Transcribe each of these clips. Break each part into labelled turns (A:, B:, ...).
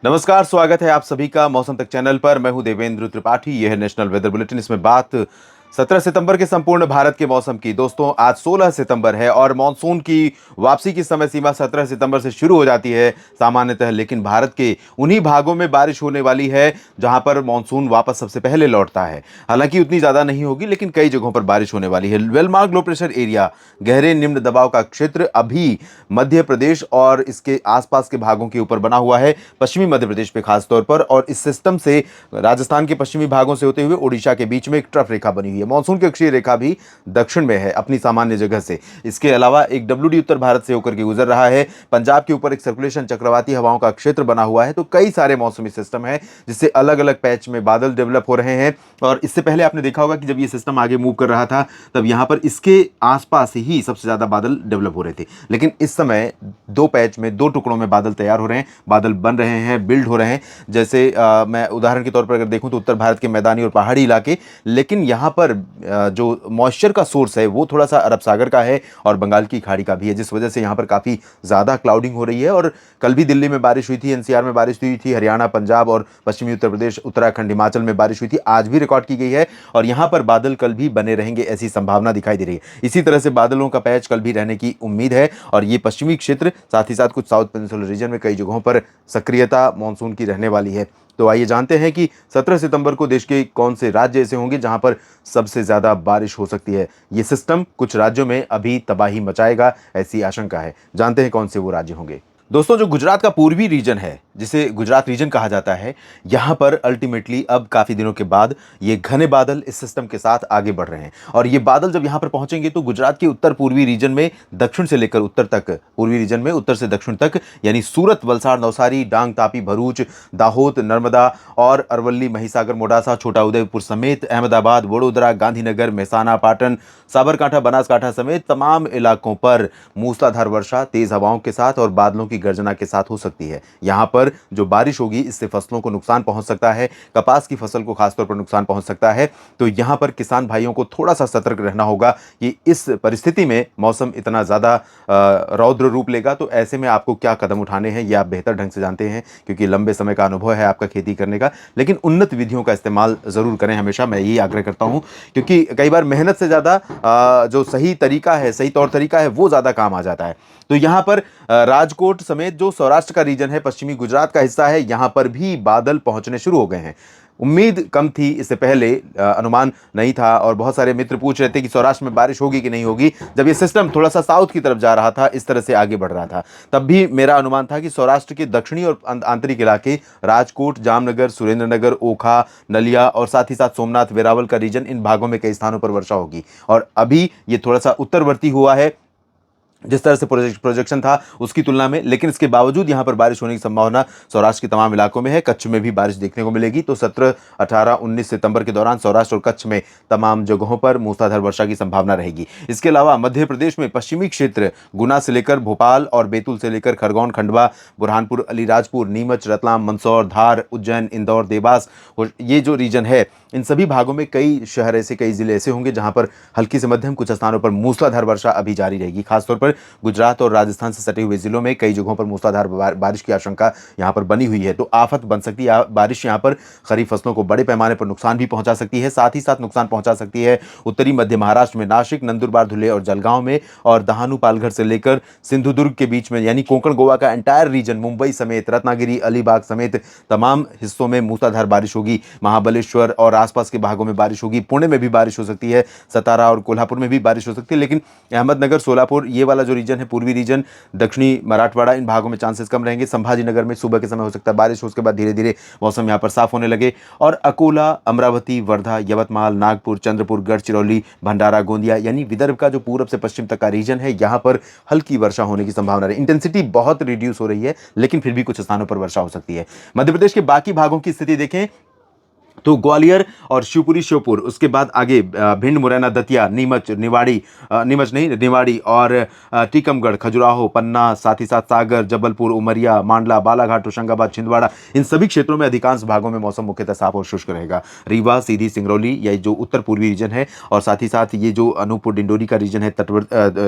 A: नमस्कार, स्वागत है आप सभी का मौसम तक चैनल पर। मैं हूं देवेंद्र त्रिपाठी। यह है नेशनल वेदर बुलेटिन। इसमें बात 17 सितंबर के संपूर्ण भारत के मौसम की। दोस्तों, आज 16 सितंबर है और मानसून की वापसी की समय सीमा 17 सितंबर से शुरू हो जाती है सामान्यतः, लेकिन भारत के उन्हीं भागों में बारिश होने वाली है जहां पर मानसून वापस सबसे पहले लौटता है। हालांकि उतनी ज्यादा नहीं होगी, लेकिन कई जगहों पर बारिश होने वाली है। वेलमार्क लो प्रेशर एरिया, गहरे निम्न दबाव का क्षेत्र, अभी मध्य प्रदेश और इसके आसपास के भागों के ऊपर बना हुआ है, पश्चिमी मध्य प्रदेश पे खास तौर पर। और इस सिस्टम से राजस्थान के पश्चिमी भागों से होते हुए ओडिशा के बीच में एक ट्रफ रेखा बनी हुई है। मानसून की अक्षीय रेखा भी दक्षिण में है अपनी सामान्य जगह से। इसके अलावा एक डब्ल्यूडी उत्तर भारत से होकर के गुजर रहा है। पंजाब के ऊपर एक सर्कुलेशन, चक्रवाती हवाओं का क्षेत्र बना हुआ है। तो कई सारे मौसमी सिस्टम है जिससे अलग अलग पैच में बादल डेवलप हो रहे हैं। और इससे पहले आपने देखा होगा कि जब ये सिस्टम आगे मूव कर रहा था तब यहां पर इसके आसपास ही सबसे ज्यादा बादल डेवलप हो रहे थे। लेकिन इस समय दो पैच में, दो टुकड़ों में बादल तैयार हो रहे हैं, बादल बन रहे हैं, बिल्ड हो रहे हैं। जैसे मैं उदाहरण के तौर पर अगर देखूं तो उत्तर भारत के मैदानी और पहाड़ी इलाके, लेकिन यहां पर जो मॉइस्चर का सोर्स है वो थोड़ा सा अरब सागर का है और बंगाल की खाड़ी का भी है, जिस वजह से यहां पर काफी ज्यादा क्लाउडिंग हो रही है। और कल भी दिल्ली में बारिश हुई थी, एनसीआर में बारिश हुई थी, हरियाणा, पंजाब और पश्चिमी उत्तर प्रदेश, उत्तराखंड, हिमाचल में बारिश हुई थी, आज भी रिकॉर्ड की गई है। और यहां पर बादल कल भी बने रहेंगे ऐसी संभावना दिखाई दे रही है। इसी तरह से बादलों का पैच कल भी रहने की उम्मीद है। और ये पश्चिमी क्षेत्र, साथ ही साथ कुछ साउथ पेनिनसुलर रीजन में कई जगहों पर सक्रियता मानसून की रहने वाली है। तो आइए जानते हैं कि 17 सितंबर को देश के कौन से राज्य ऐसे होंगे जहां पर सबसे ज्यादा बारिश हो सकती है। ये सिस्टम कुछ राज्यों में अभी तबाही मचाएगा, ऐसी आशंका है। जानते हैं कौन से वो राज्य होंगे। दोस्तों, जो गुजरात का पूर्वी रीजन है, जिसे गुजरात रीजन कहा जाता है, यहां पर अल्टीमेटली अब काफी दिनों के बाद ये घने बादल इस सिस्टम के साथ आगे बढ़ रहे हैं। और ये बादल जब यहां पर पहुंचेंगे तो गुजरात के उत्तर पूर्वी रीजन में, दक्षिण से लेकर उत्तर तक, पूर्वी रीजन में उत्तर से दक्षिण तक, यानी सूरत, वलसाड़, नवसारी, डांग, तापी, भरूच, दाहोद, नर्मदा और अरवल्ली, महिसागर, मोडासा, छोटा उदयपुर समेत अहमदाबाद, वडोदरा, गांधीनगर, मेहसाना, पाटन, साबरकांठा, बनासकांठा समेत तमाम इलाकों पर मूसलाधार वर्षा, तेज हवाओं के साथ और बादलों की गर्जना के साथ हो सकती है। यहां पर जो बारिश होगी इससे फसलों को नुकसान पहुंच सकता है, कपास की फसल को खासतौर पर नुकसान पहुंच सकता है। तो यहां पर किसान भाइयों को थोड़ा सा सतर्क रहना होगा कि इस परिस्थिति में मौसम इतना ज्यादा रौद्र रूप लेगा, तो ऐसे में आपको क्या कदम उठाने हैं ये आप बेहतर ढंग से जानते हैं, क्योंकि लंबे समय का अनुभव है आपका खेती करने का। लेकिन उन्नत विधियों का इस्तेमाल जरूर करें, हमेशा मैं यही आग्रह करता हूं, क्योंकि कई बार मेहनत से ज्यादा जो सही तरीका है, सही तौर तरीका है, वो ज्यादा काम आ जाता है। तो यहां पर राजकोट समेत जो सौराष्ट्र का रीजन है, पश्चिमी गुजरात का हिस्सा है, यहां पर भी बादल पहुंचने शुरू हो गए हैं। उम्मीद कम थी, इससे पहले अनुमान नहीं था और बहुत सारे मित्र पूछ रहे थे कि सौराष्ट्र में बारिश होगी कि नहीं होगी। जब ये सिस्टम थोड़ा सा साउथ की तरफ जा रहा था, इस तरह से आगे बढ़ रहा था, तब भी मेरा अनुमान था कि सौराष्ट्र के दक्षिणी और आंतरिक इलाके, राजकोट, जामनगर, सुरेंद्रनगर, ओखा, नलिया और साथ ही साथ सोमनाथ, वेरावल का रीजन, इन भागों में कई स्थानों पर वर्षा होगी। और अभी ये थोड़ा सा उत्तरवर्ती हुआ है जिस तरह से प्रोजेक्शन था उसकी तुलना में, लेकिन इसके बावजूद यहां पर बारिश होने की संभावना सौराष्ट्र के तमाम इलाकों में है। कच्छ में भी बारिश देखने को मिलेगी। तो 17, 18, 19 सितंबर के दौरान सौराष्ट्र और कच्छ में तमाम जगहों पर मूसलाधार वर्षा की संभावना रहेगी। इसके अलावा मध्य प्रदेश में पश्चिमी क्षेत्र, गुना से लेकर भोपाल और बैतूल से लेकर खरगोन, खंडवा, बुरहानपुर, अलीराजपुर, नीमच, रतलाम, मंदसौर, धार, उज्जैन, इंदौर, देवास, ये जो रीजन है, इन सभी भागों में कई शहर ऐसे, कई जिले ऐसे होंगे जहां पर हल्की से मध्यम, कुछ स्थानों पर मूसलाधार वर्षा अभी जारी रहेगी। खासतौर पर गुजरात और राजस्थान से सटे हुए जिलों में कई जगहों पर मूसलाधार बारिश की आशंका यहां पर बनी हुई है। तो आफत बन सकती है बारिश, यहां पर खरीफ फसलों को बड़े पैमाने पर नुकसान भी पहुंचा सकती है। साथ ही साथ नुकसान पहुंचा सकती है उत्तरी मध्य महाराष्ट्र में, नासिक, नंदुरबार, धुले और जलगांव में, और दहानू, पालघर से लेकर सिंधुदुर्ग के बीच में, यानी कोंकण गोवा का एंटायर रीजन, मुंबई समेत, रत्नागिरी, अलीबाग समेत तमाम हिस्सों में मूसलाधार बारिश होगी। महाबलेश्वर और आसपास के भागों में बारिश होगी। पुणे में भी बारिश हो सकती है, सतारा और कोल्हापुर में भी बारिश हो सकती है। लेकिन अहमदनगर, सोलापुर, ये वाला जो रीजन है, पूर्वी रीजन, दक्षिणी मराठवाड़ा, इन भागों में चांसेस कम रहेंगे। संभाजीनगर में सुबह के समय हो सकता है बारिश, उसके बाद धीरे धीरे मौसम यहां पर साफ होने लगे। और अकोला, अमरावती, वर्धा, यवतमाल, नागपुर, चंद्रपुर, गढ़चिरौली, भंडारा, गोंदिया, यानी विदर्भ का जो पूर्व से पश्चिम तक का रीजन है, यहां पर हल्की वर्षा होने की संभावना है। इंटेंसिटी बहुत रिड्यूस हो रही है, लेकिन फिर भी कुछ स्थानों पर वर्षा हो सकती है। मध्य प्रदेश के बाकी भागों की स्थिति देखें तो ग्वालियर और शिवपुरी श्योपुर, उसके बाद आगे भिंड, मुरैना, दतिया, नीमच, निवाड़ी, नीमच नहीं निवाड़ी और टीकमगढ़, खजुराहो, पन्ना, साथ ही साथ सागर, जबलपुर, उमरिया, मांडला, बालाघाट, होशंगाबाद, छिंदवाड़ा, इन सभी क्षेत्रों में अधिकांश भागों में मौसम मुख्यतः साफ और शुष्क रहेगा। रीवा, सीधी, सिंगरौली, ये जो उत्तर पूर्वी रीजन है, और साथ ही साथ ये जो अनूपपुर डिंडोरी का रीजन है,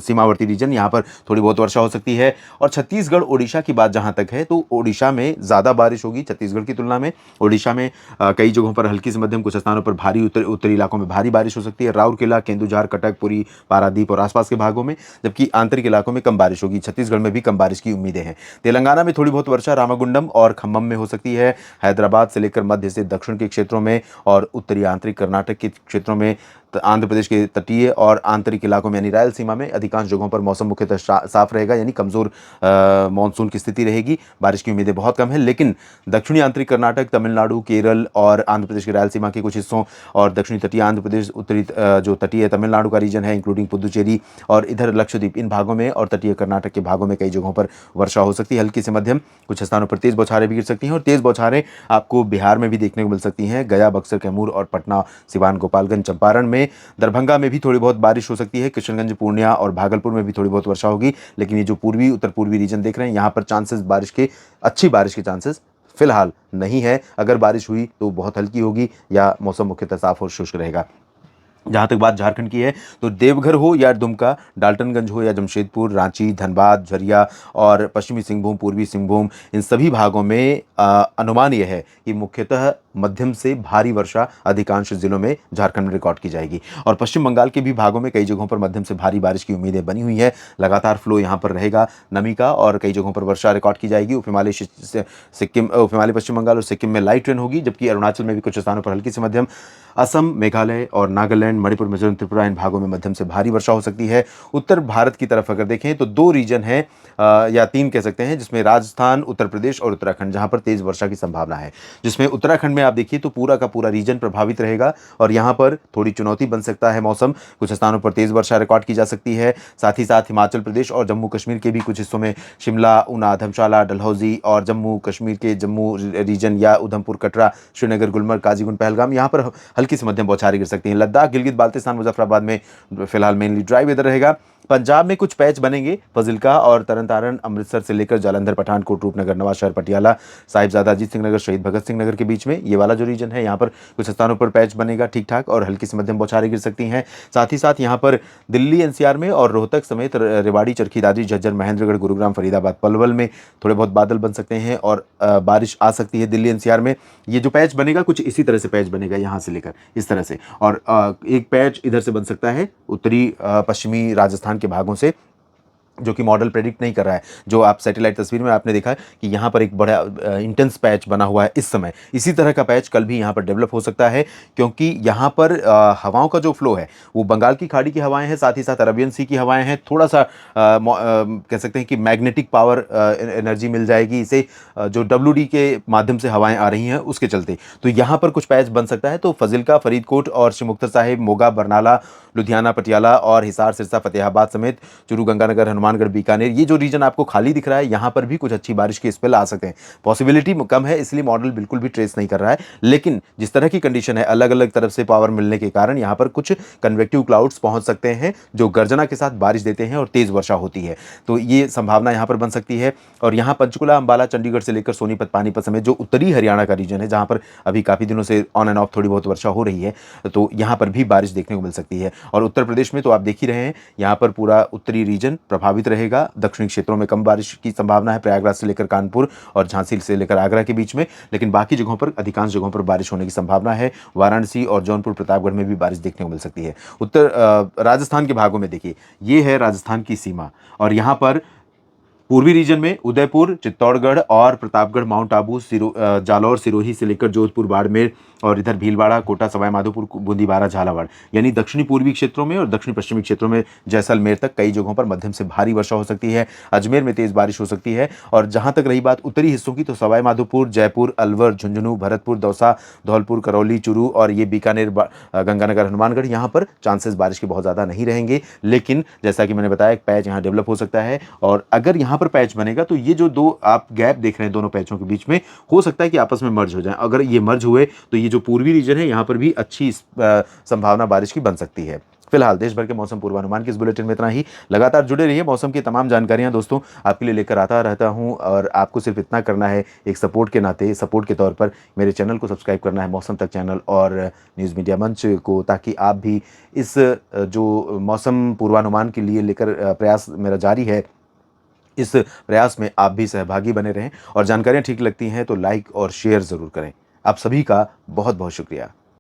A: सीमावर्ती रीजन, यहाँ पर थोड़ी बहुत वर्षा हो सकती है। और छत्तीसगढ़, ओडिशा की बात जहाँ तक है, तो ओडिशा में ज़्यादा बारिश होगी छत्तीसगढ़ की तुलना में। ओडिशा में कई जगहों पर हल्की से मध्यम, कुछ स्थानों पर भारी, उत्तरी इलाकों में भारी बारिश हो सकती है। राउरकेला, केंदुझार, कटक, पुरी, पारादीप और आसपास के भागों में, जबकि आंतरिक इलाकों में कम बारिश होगी। छत्तीसगढ़ में भी कम बारिश की उम्मीदें हैं। तेलंगाना में थोड़ी बहुत वर्षा रामागुंडम और खम्मम में हो सकती है। हैदराबाद से लेकर मध्य से दक्षिण के क्षेत्रों में और उत्तरी आंतरिक कर्नाटक के क्षेत्रों में, आंध्र प्रदेश के तटीय और आंतरिक इलाकों में यानी रायलसीमा में अधिकांश जगहों पर मौसम मुख्यतः साफ रहेगा, यानी कमजोर मानसून की स्थिति रहेगी। बारिश की उम्मीदें बहुत कम है। लेकिन दक्षिणी आंतरिक कर्नाटक, तमिलनाडु, केरल और आंध्र प्रदेश के रायलसीमा के कुछ हिस्सों और दक्षिणी तटीय आंध्र प्रदेश, उत्तरी जो तटीय तमिलनाडु का रीजन है इंक्लूडिंग पुदुचेरी और इधर लक्षद्वीप, इन भागों में और तटीय कर्नाटक के भागों में कई जगहों पर वर्षा हो सकती है, हल्की से मध्यम। कुछ स्थानों पर तेज बौछारें भी गिर सकती हैं, और तेज बौछारें आपको बिहार में भी देखने को मिल सकती हैं। गया, बक्सर, कैमूर और पटना, सिवान, गोपालगंज, चंपारण में, दरभंगा में भी थोड़ी बहुत बारिश हो सकती है। किशनगंज, पूर्णिया और भागलपुर में भी थोड़ी बहुत वर्षा होगी। लेकिन ये जो पूर्वी उत्तर पूर्वी रीजन देख रहे हैं, यहाँ पर चांसेस बारिश के, अच्छी बारिश के चांसेस फिलहाल नहीं है। अगर बारिश हुई तो बहुत हल्की होगी या मौसम मुख्यतः साफ और शुष्क रहेगा। जहाँ तक बात झारखंड की है, तो देवघर हो या दुमका, डाल्टनगंज हो या जमशेदपुर, रांची, धनबाद, झरिया और पश्चिमी सिंहभूम, पूर्वी सिंहभूम, इन सभी भागों में अनुमान यह है कि मुख्यतः मध्यम से भारी वर्षा अधिकांश जिलों में झारखंड में रिकॉर्ड की जाएगी। और पश्चिम बंगाल के भी भागों में कई जगहों पर मध्यम से भारी बारिश की उम्मीदें बनी हुई है। लगातार फ्लो यहाँ पर रहेगा नमी का, और कई जगहों पर वर्षा रिकॉर्ड की जाएगी। उप हिमालय पश्चिम बंगाल और सिक्किम में लाइट रेन होगी, जबकि अरुणाचल में भी कुछ स्थानों पर हल्की से मध्यम। असम, मेघालय और नागालैंड, मणिपुर, मिजोरम, त्रिपुरा, इन भागों में मध्यम से भारी वर्षा हो सकती है। उत्तर भारत की तरफ अगर देखें तो दो रीजन है, या तीन कह सकते हैं, जिसमें राजस्थान, उत्तर प्रदेश और उत्तराखंड, जहां पर तेज वर्षा की संभावना है। जिसमें उत्तराखंड में आप देखिए तो पूरा का पूरा रीजन प्रभावित रहेगा, और यहां पर थोड़ी चुनौती बन सकता है मौसम। कुछ स्थानों पर तेज वर्षा रिकॉर्ड की जा सकती है। साथ ही साथ हिमाचल प्रदेश और जम्मू कश्मीर के भी कुछ हिस्सों में, शिमला, ऊना, धर्मशाला, डलहौजी और जम्मू कश्मीर के जम्मू रीजन या उधमपुर, कटरा, श्रीनगर, गुलमर्ग, काजीगुंड, पहलगाम, यहाँ पर हल्की से मध्यम बौछारें गिर सकती हैं। लद्दाख, गिलगित बाल्टिस्तान, मुजफ्फराबाद में फिलहाल मेनली ड्राई वेदर रहेगा। पंजाब में कुछ पैच बनेंगे, फजिल्का और तरन अमृतसर से लेकर जालंधर, पठानकोट, रूपनगर, नवाशहर, पटियाला, साहिबजादा अजीत सिंह नगर, शहीद भगत सिंह नगर के बीच में, ये वाला जो रीजन है, यहाँ पर कुछ स्थानों पर पैच बनेगा ठीक ठाक, और हल्की से मध्यम बौछारें गिर सकती हैं। साथ ही साथ यहाँ पर दिल्ली एनसीआर में और रोहतक समेत रेवाड़ी, चरखी दादरी, झज्जर, महेंद्रगढ़, गुरुग्राम, फरीदाबाद, पलवल में थोड़े बहुत बादल बन सकते हैं और बारिश आ सकती है। दिल्ली एनसीआर में ये जो पैच बनेगा कुछ इसी तरह से पैच बनेगा, यहाँ से लेकर इस तरह से, और एक पैच इधर से बन सकता है उत्तरी पश्चिमी राजस्थान के भागों से, जो कि मॉडल प्रेडिक्ट नहीं कर रहा है। जो आप सैटेलाइट तस्वीर में आपने देखा है कि यहाँ पर एक बड़ा इंटेंस पैच बना हुआ है इस समय, इसी तरह का पैच कल भी यहाँ पर डेवलप हो सकता है, क्योंकि यहाँ पर हवाओं का जो फ्लो है वो बंगाल की खाड़ी की हवाएं हैं, साथ ही साथ अरबियन सी की हवाएं हैं। थोड़ा सा कह सकते हैं कि मैग्नेटिक पावर एनर्जी मिल जाएगी इसे, जो WD के माध्यम से हवाएं आ रही हैं उसके चलते, तो यहाँ पर कुछ पैच बन सकता है। तो फजिल्का, फरीदकोट और श्री मुक्तसर साहिब, मोगा, बरनाला, लुधियाना, पटियाला और हिसार, सिरसा, फतेहाबाद समेत चूरू, गंगानगर, हनुमानगढ़, बीकानेर, ये जो रीजन आपको खाली दिख रहा है, यहाँ पर भी कुछ अच्छी बारिश के स्पेल आ सकते हैं। पॉसिबिलिटी कम है, इसलिए मॉडल बिल्कुल भी ट्रेस नहीं कर रहा है, लेकिन जिस तरह की कंडीशन है, अलग अलग तरफ से पावर मिलने के कारण यहाँ पर कुछ कन्वेक्टिव क्लाउड्स पहुंच सकते हैं, जो गर्जना के साथ बारिश देते हैं और तेज वर्षा होती है। तो ये संभावना यहाँ पर बन सकती है। और यहाँ पंचकुला, अंबाला, चंडीगढ़ से लेकर सोनीपत, पानीपत समेत जो उत्तरी हरियाणा का रीजन है, जहाँ पर अभी काफ़ी दिनों से ऑन एंड ऑफ थोड़ी बहुत वर्षा हो रही है, तो यहाँ पर भी बारिश देखने को मिल सकती है। और उत्तर प्रदेश में तो आप देख ही रहे हैं, यहाँ पर पूरा उत्तरी रीजन प्रभावित रहेगा। दक्षिणी क्षेत्रों में कम बारिश की संभावना है, प्रयागराज से लेकर कानपुर और झांसी से लेकर आगरा के बीच में, लेकिन बाकी जगहों पर, अधिकांश जगहों पर बारिश होने की संभावना है। वाराणसी और जौनपुर, प्रतापगढ़ में भी बारिश देखने को मिल सकती है। उत्तर राजस्थान के भागों में देखिए, ये है राजस्थान की सीमा, और यहाँ पर पूर्वी रीजन में उदयपुर, चित्तौड़गढ़ और प्रतापगढ़, माउंट आबू, जालौर, सिरोही से लेकर जोधपुर, बाड़मेर और इधर भीलवाड़ा, कोटा, सवाई माधोपुर, बूंदी, बारा, झालावाड़, यानी दक्षिणी पूर्वी क्षेत्रों में और दक्षिण पश्चिमी क्षेत्रों में जैसलमेर तक कई जगहों पर मध्यम से भारी वर्षा हो सकती है। अजमेर में तेज बारिश हो सकती है। और जहां तक रही बात उत्तरी हिस्सों की, तो सवाई माधोपुर, जयपुर, अलवर, झुंझुनू, भरतपुर, दौसा, धौलपुर, करौली, चूरू और ये बीकानेर, गंगानगर, हनुमानगढ़, यहाँ पर चांसेस बारिश के बहुत ज़्यादा नहीं रहेंगे। लेकिन जैसा कि मैंने बताया, एक पैच यहाँ डेवलप हो सकता है, और अगर यहाँ यहाँ पर पैच बनेगा तो ये जो दो आप गैप देख रहे हैं दोनों पैचों के बीच में, हो सकता है कि आपस में मर्ज हो जाएं। अगर ये मर्ज हुए तो ये जो पूर्वी रीजन है यहाँ पर भी अच्छी संभावना बारिश की बन सकती है। फिलहाल देश भर के मौसम पूर्वानुमान के इस बुलेटिन में इतना ही। लगातार जुड़े रहिए, मौसम की तमाम जानकारियां दोस्तों आपके लिए लेकर आता रहता हूं और आपको सिर्फ इतना करना है, एक सपोर्ट के नाते, सपोर्ट के तौर पर मेरे चैनल को सब्सक्राइब करना है, मौसम तक चैनल और न्यूज़ मीडिया मंच को, ताकि आप भी इस जो मौसम पूर्वानुमान के लिए लेकर प्रयास मेरा जारी है, इस प्रयास में आप भी सहभागी बने रहें। और जानकारियाँ ठीक लगती हैं तो लाइक और शेयर ज़रूर करें। आप सभी का बहुत बहुत शुक्रिया।